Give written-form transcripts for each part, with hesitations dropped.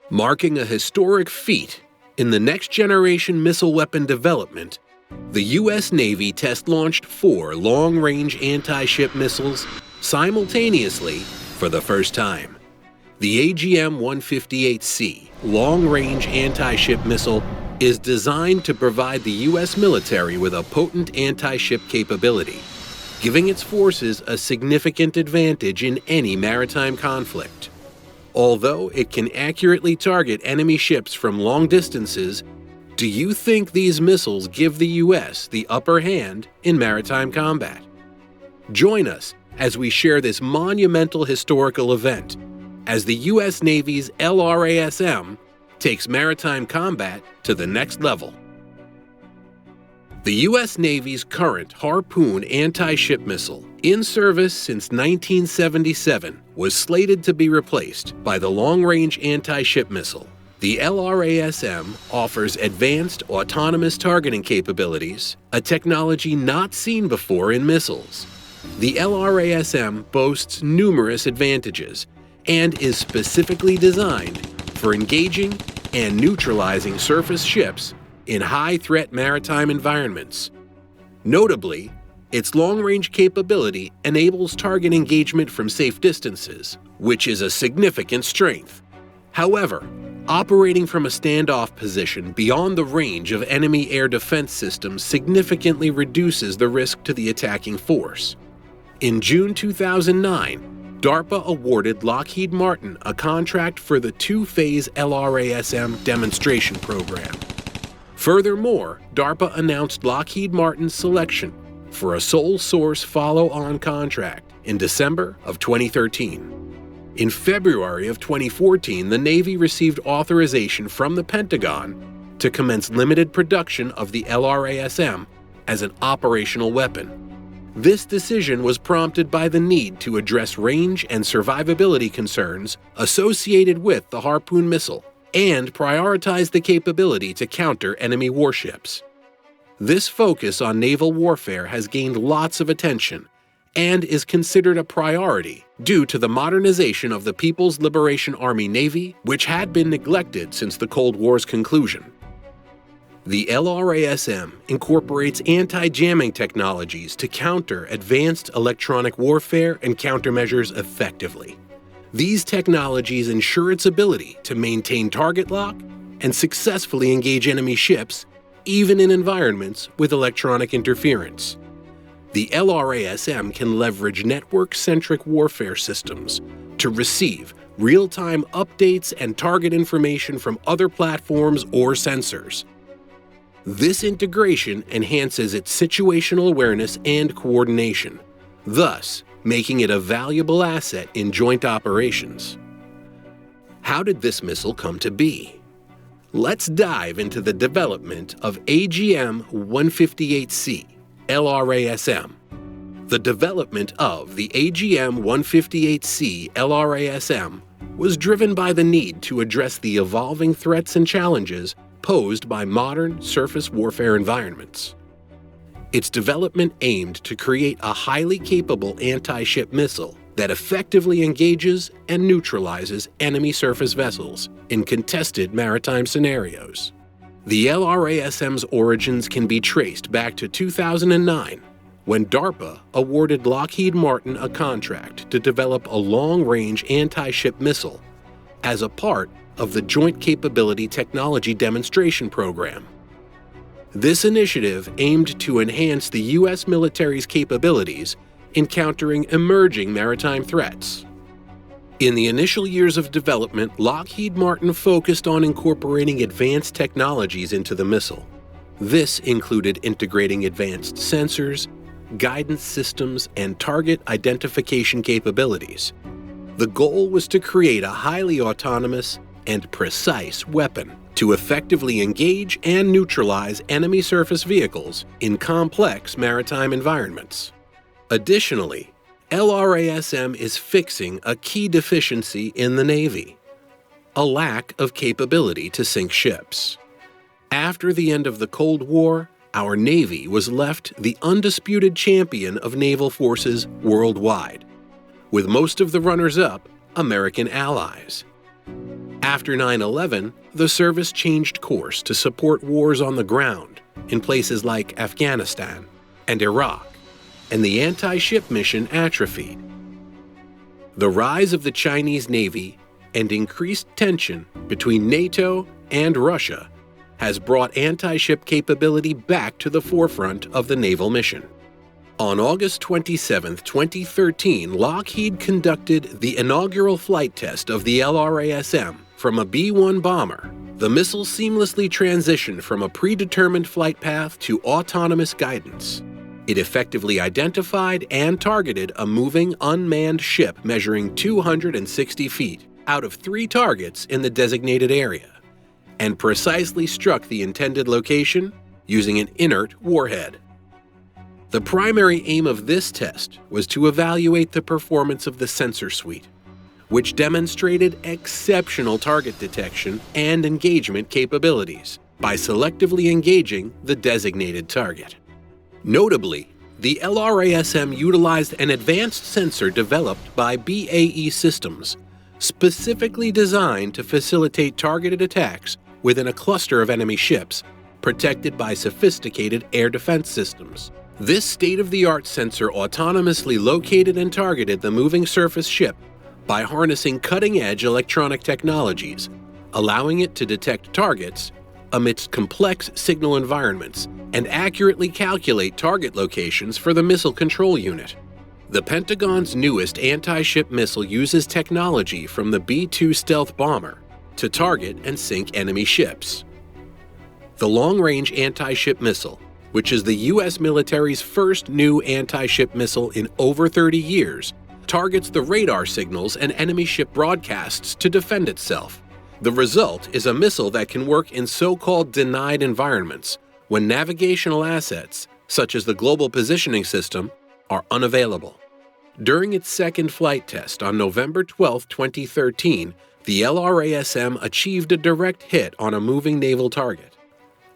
Marking a historic feat in the next-generation missile weapon development, the U.S. Navy test-launched 4 long-range anti-ship missiles simultaneously for the first time. The AGM-158 Long-Range Anti-Ship Missile is designed to provide the U.S. military with a potent anti-ship capability, giving its forces a significant advantage in any maritime conflict. Although it can accurately target enemy ships from long distances, do you think these missiles give the U.S. the upper hand in maritime combat? Join us as we share this monumental historical event, as the U.S. Navy's LRASM takes maritime combat to the next level. The U.S. Navy's current Harpoon anti-ship missile, in service since 1977, was slated to be replaced by the Long-Range Anti-Ship Missile. The LRASM offers advanced autonomous targeting capabilities, a technology not seen before in missiles. The LRASM boasts numerous advantages and is specifically designed for engaging and neutralizing surface ships in high-threat maritime environments. Notably, its long-range capability enables target engagement from safe distances, which is a significant strength. However, operating from a standoff position beyond the range of enemy air defense systems significantly reduces the risk to the attacking force. In June 2009, DARPA awarded Lockheed Martin a contract for the 2-phase LRASM demonstration program. Furthermore, DARPA announced Lockheed Martin's selection for a sole-source follow-on contract in December of 2013. In February of 2014, the Navy received authorization from the Pentagon to commence limited production of the LRASM as an operational weapon. This decision was prompted by the need to address range and survivability concerns associated with the Harpoon missile and prioritize the capability to counter enemy warships. This focus on naval warfare has gained lots of attention and is considered a priority due to the modernization of the People's Liberation Army Navy, which had been neglected since the Cold War's conclusion. The LRASM incorporates anti-jamming technologies to counter advanced electronic warfare and countermeasures effectively. These technologies ensure its ability to maintain target lock and successfully engage enemy ships, even in environments with electronic interference. The LRASM can leverage network-centric warfare systems to receive real-time updates and target information from other platforms or sensors. This integration enhances its situational awareness and coordination, thus making it a valuable asset in joint operations. How did this missile come to be? Let's dive into the development of AGM-158 LRASM. The development of the AGM-158 LRASM was driven by the need to address the evolving threats and challenges posed by modern surface warfare environments. Its development aimed to create a highly capable anti-ship missile that effectively engages and neutralizes enemy surface vessels in contested maritime scenarios. The LRASM's origins can be traced back to 2009, when DARPA awarded Lockheed Martin a contract to develop a long-range anti-ship missile as a part of the Joint Capability Technology Demonstration Program. This initiative aimed to enhance the U.S. military's capabilities in countering emerging maritime threats. In the initial years of development, Lockheed Martin focused on incorporating advanced technologies into the missile. This included integrating advanced sensors, guidance systems, and target identification capabilities. The goal was to create a highly autonomous and precise weapon to effectively engage and neutralize enemy surface vehicles in complex maritime environments. Additionally, LRASM is fixing a key deficiency in the Navy: a lack of capability to sink ships. After the end of the Cold War, our Navy was left the undisputed champion of naval forces worldwide, with most of the runners-up American allies. After 9/11, the service changed course to support wars on the ground in places like Afghanistan and Iraq, and the anti-ship mission atrophied. The rise of the Chinese Navy and increased tension between NATO and Russia has brought anti-ship capability back to the forefront of the naval mission. On August 27, 2013, Lockheed conducted the inaugural flight test of the LRASM from a B-1 bomber. The missile seamlessly transitioned from a predetermined flight path to autonomous guidance. It effectively identified and targeted a moving unmanned ship measuring 260 feet out of 3 targets in the designated area, and precisely struck the intended location using an inert warhead. The primary aim of this test was to evaluate the performance of the sensor suite, which demonstrated exceptional target detection and engagement capabilities by selectively engaging the designated target. Notably, the LRASM utilized an advanced sensor developed by BAE Systems, specifically designed to facilitate targeted attacks within a cluster of enemy ships, protected by sophisticated air defense systems. This state-of-the-art sensor autonomously located and targeted the moving surface ship by harnessing cutting-edge electronic technologies, allowing it to detect targets amidst complex signal environments and accurately calculate target locations for the missile control unit. The Pentagon's newest anti-ship missile uses technology from the B-2 stealth bomber to target and sink enemy ships. The Long-Range Anti-Ship Missile, which is the U.S. military's first new anti-ship missile in over 30 years, targets the radar signals and enemy ship broadcasts to defend itself. The result is a missile that can work in so-called denied environments when navigational assets, such as the Global Positioning System, are unavailable. During its second flight test on November 12, 2013, the LRASM achieved a direct hit on a moving naval target.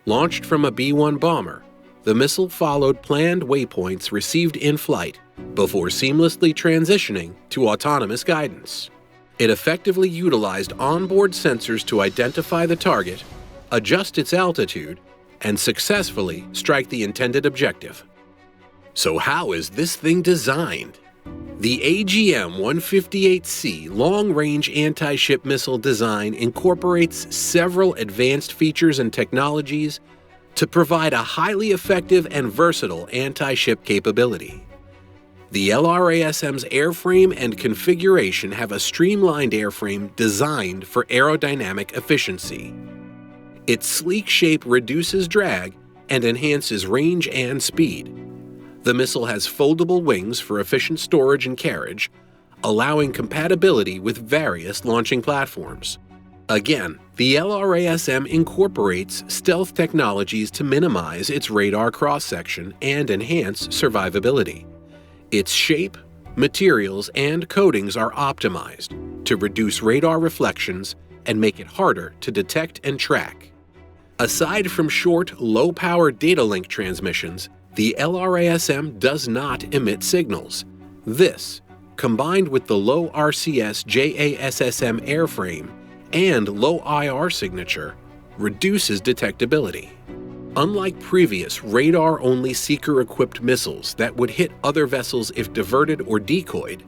Launched from a B-1 bomber, the missile followed planned waypoints received in flight before seamlessly transitioning to autonomous guidance. It effectively utilized onboard sensors to identify the target, adjust its altitude, and successfully strike the intended objective. So how is this thing designed? The AGM-158 Long-Range Anti-Ship Missile design incorporates several advanced features and technologies to provide a highly effective and versatile anti-ship capability. The LRASM's airframe and configuration have a streamlined airframe designed for aerodynamic efficiency. Its sleek shape reduces drag and enhances range and speed. The missile has foldable wings for efficient storage and carriage, allowing compatibility with various launching platforms. Again, the LRASM incorporates stealth technologies to minimize its radar cross-section and enhance survivability. Its shape, materials, and coatings are optimized to reduce radar reflections and make it harder to detect and track. Aside from short, low-power data link transmissions, the LRASM does not emit signals. This, combined with the low RCS JASSM airframe and low IR signature, reduces detectability. Unlike previous radar-only seeker-equipped missiles that would hit other vessels if diverted or decoyed,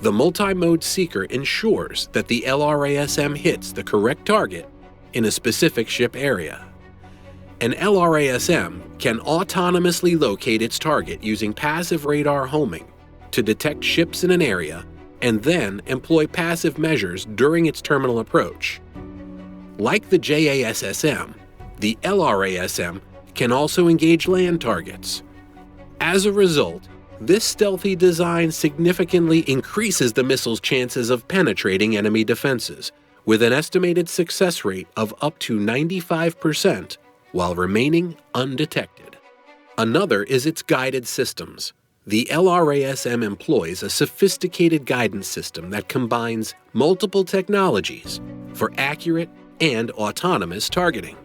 the multi-mode seeker ensures that the LRASM hits the correct target in a specific ship area. An LRASM can autonomously locate its target using passive radar homing to detect ships in an area and then employ passive measures during its terminal approach. Like the JASSM, the LRASM can also engage land targets. As a result, this stealthy design significantly increases the missile's chances of penetrating enemy defenses, with an estimated success rate of up to 95% while remaining undetected. Another is its guided systems. The LRASM employs a sophisticated guidance system that combines multiple technologies for accurate and autonomous targeting.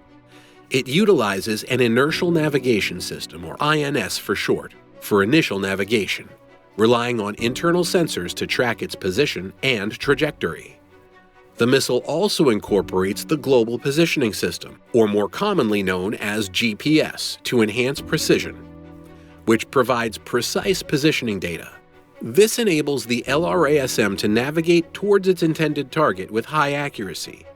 It utilizes an inertial navigation system, or INS for short, for initial navigation, relying on internal sensors to track its position and trajectory. The missile also incorporates the Global Positioning System, or more commonly known as GPS, to enhance precision, which provides precise positioning data. This enables the LRASM to navigate towards its intended target with high accuracy.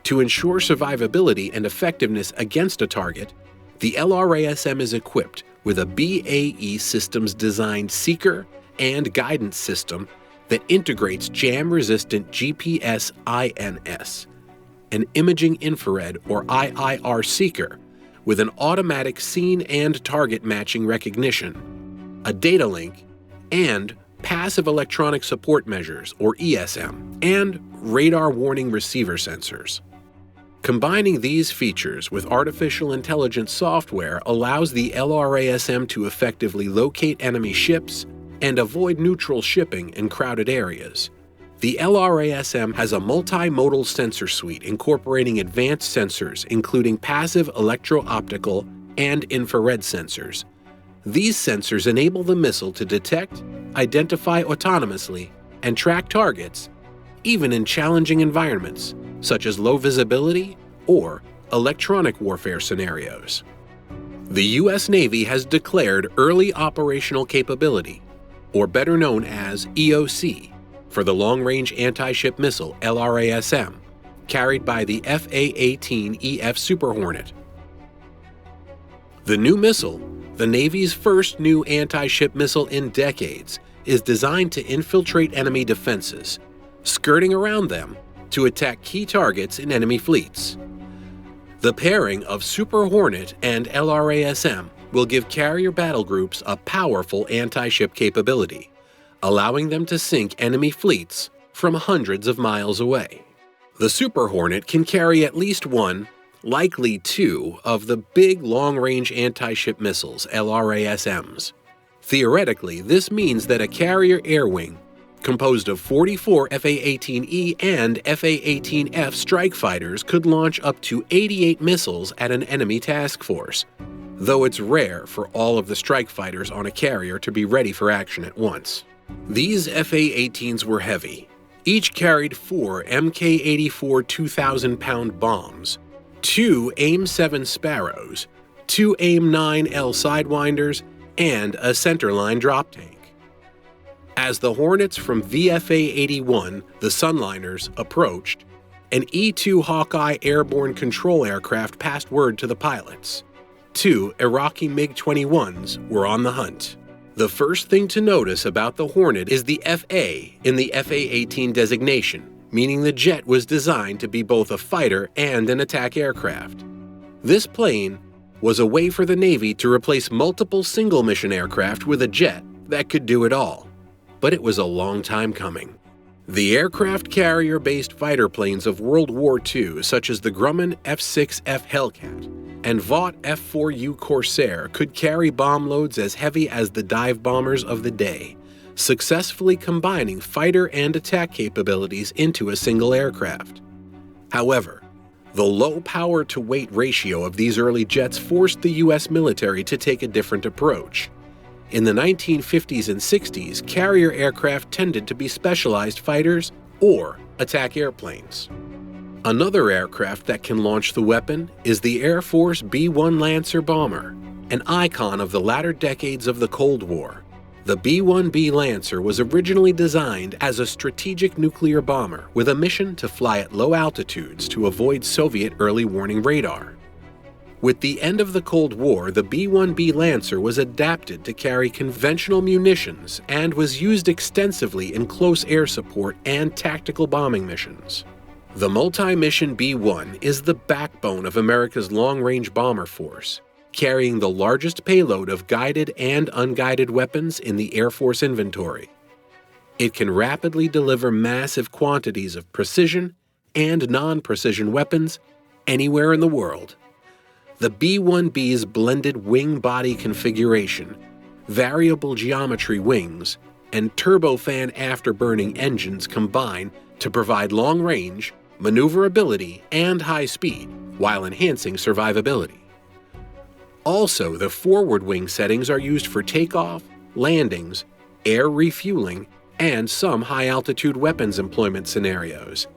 To ensure survivability and effectiveness against a target, the LRASM is equipped with a BAE Systems designed seeker and guidance system that integrates jam-resistant GPS-INS, an imaging infrared or IIR seeker with an automatic scene and target matching recognition, a data link, and passive electronic support measures or ESM, and radar warning receiver sensors. Combining these features with artificial intelligence software allows the LRASM to effectively locate enemy ships and avoid neutral shipping in crowded areas. The LRASM has a multimodal sensor suite incorporating advanced sensors including passive electro-optical and infrared sensors. These sensors enable the missile to detect, identify autonomously, and track targets, even in challenging environments, such as low visibility or electronic warfare scenarios. The U.S. Navy has declared Early Operational Capability, or better known as EOC, for the Long-Range Anti-Ship Missile LRASM, carried by the FA-18EF Super Hornet. The new missile, the Navy's first new anti-ship missile in decades, is designed to infiltrate enemy defenses, skirting around them to attack key targets in enemy fleets. The pairing of Super Hornet and LRASM will give carrier battle groups a powerful anti-ship capability, allowing them to sink enemy fleets from hundreds of miles away. The Super Hornet can carry at least one, likely two, of the big long-range anti-ship missiles, LRASMs. Theoretically, this means that a carrier air wing composed of 44 FA-18E and FA-18F strike fighters could launch up to 88 missiles at an enemy task force, though it's rare for all of the strike fighters on a carrier to be ready for action at once. These FA-18s were heavy. Each carried 4 Mk-84 2,000-pound bombs, 2 AIM-7 Sparrows, 2 AIM-9L Sidewinders, and a centerline drop tank. As the Hornets from VFA-81, the Sunliners, approached, an E-2 Hawkeye airborne control aircraft passed word to the pilots. 2 Iraqi MiG-21s were on the hunt. The first thing to notice about the Hornet is the FA in the FA-18 designation, meaning the jet was designed to be both a fighter and an attack aircraft. This plane was a way for the Navy to replace multiple single-mission aircraft with a jet that could do it all. But it was a long time coming. The aircraft carrier-based fighter planes of World War II, such as the Grumman F-6F Hellcat and Vought F-4U Corsair, could carry bomb loads as heavy as the dive bombers of the day, successfully combining fighter and attack capabilities into a single aircraft. However, the low power-to-weight ratio of these early jets forced the U.S. military to take a different approach. In the 1950s and 60s, carrier aircraft tended to be specialized fighters or attack airplanes. Another aircraft that can launch the weapon is the Air Force B-1 Lancer bomber, an icon of the latter decades of the Cold War. The B-1B Lancer was originally designed as a strategic nuclear bomber with a mission to fly at low altitudes to avoid Soviet early warning radar. With the end of the Cold War, the B-1B Lancer was adapted to carry conventional munitions and was used extensively in close air support and tactical bombing missions. The multi-mission B-1 is the backbone of America's long-range bomber force, carrying the largest payload of guided and unguided weapons in the Air Force inventory. It can rapidly deliver massive quantities of precision and non-precision weapons anywhere in the world. The B-1B's blended wing-body configuration, variable geometry wings, and turbofan afterburning engines combine to provide long-range, maneuverability, and high speed, while enhancing survivability. Also, the forward wing settings are used for takeoff, landings, air refueling, and some high-altitude weapons employment scenarios.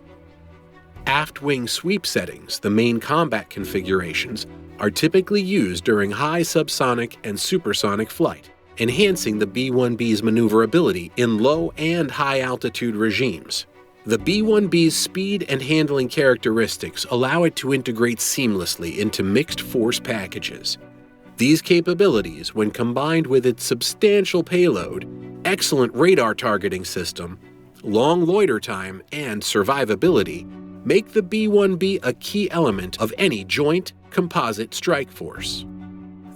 Aft wing sweep settings, the main combat configurations, are typically used during high subsonic and supersonic flight, enhancing the B-1B's maneuverability in low and high altitude regimes. The B-1B's speed and handling characteristics allow it to integrate seamlessly into mixed force packages. These capabilities, when combined with its substantial payload, excellent radar targeting system, long loiter time, and survivability, make the B-1B a key element of any joint composite strike force.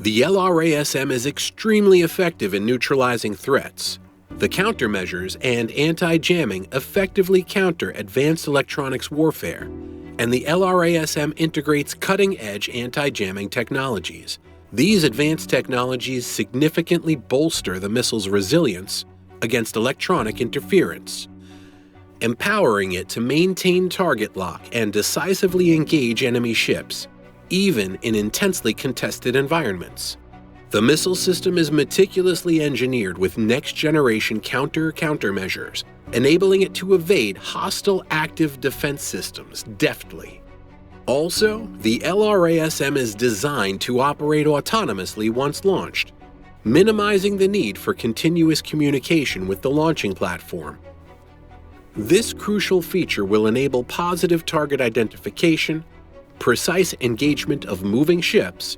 The LRASM is extremely effective in neutralizing threats. The countermeasures and anti-jamming effectively counter advanced electronics warfare, and the LRASM integrates cutting-edge anti-jamming technologies. These advanced technologies significantly bolster the missile's resilience against electronic interference, empowering it to maintain target lock and decisively engage enemy ships, even in intensely contested environments. The missile system is meticulously engineered with next-generation countermeasures, enabling it to evade hostile active defense systems deftly. Also, the LRASM is designed to operate autonomously once launched, minimizing the need for continuous communication with the launching platform. This crucial feature will enable positive target identification, precise engagement of moving ships,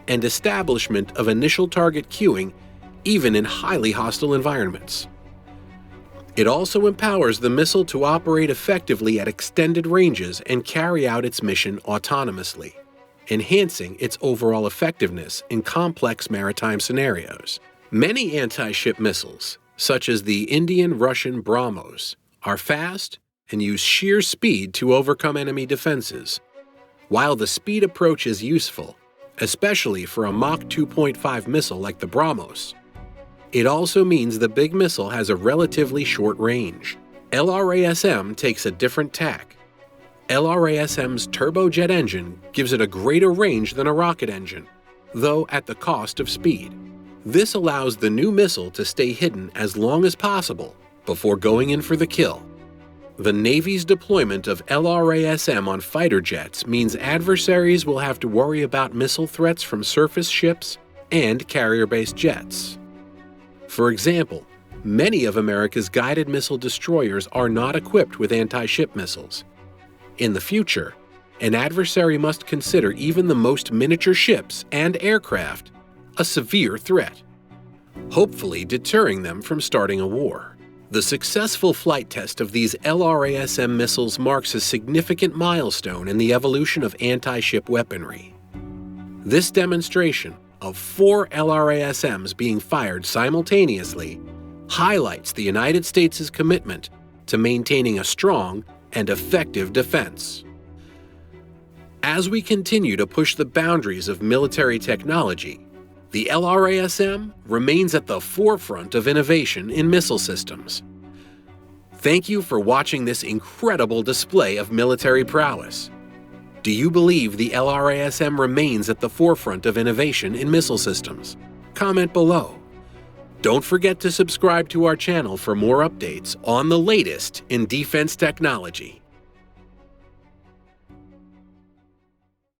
and establishment of initial target queuing even in highly hostile environments. It also empowers the missile to operate effectively at extended ranges and carry out its mission autonomously, enhancing its overall effectiveness in complex maritime scenarios. Many anti-ship missiles, such as the Indian-Russian BrahMos, are fast and use sheer speed to overcome enemy defenses. While the speed approach is useful, especially for a Mach 2.5 missile like the BrahMos, it also means the big missile has a relatively short range. LRASM takes a different tack. LRASM's turbojet engine gives it a greater range than a rocket engine, though at the cost of speed. This allows the new missile to stay hidden as long as possible before going in for the kill. The Navy's deployment of LRASM on fighter jets means adversaries will have to worry about missile threats from surface ships and carrier-based jets. For example, many of America's guided missile destroyers are not equipped with anti-ship missiles. In the future, an adversary must consider even the most miniature ships and aircraft a severe threat, hopefully deterring them from starting a war. The successful flight test of these LRASM missiles marks a significant milestone in the evolution of anti-ship weaponry. This demonstration of 4 LRASMs being fired simultaneously highlights the United States' commitment to maintaining a strong and effective defense. As we continue to push the boundaries of military technology, the LRASM remains at the forefront of innovation in missile systems. Thank you for watching this incredible display of military prowess. Do you believe the LRASM remains at the forefront of innovation in missile systems? Comment below. Don't forget to subscribe to our channel for more updates on the latest in defense technology.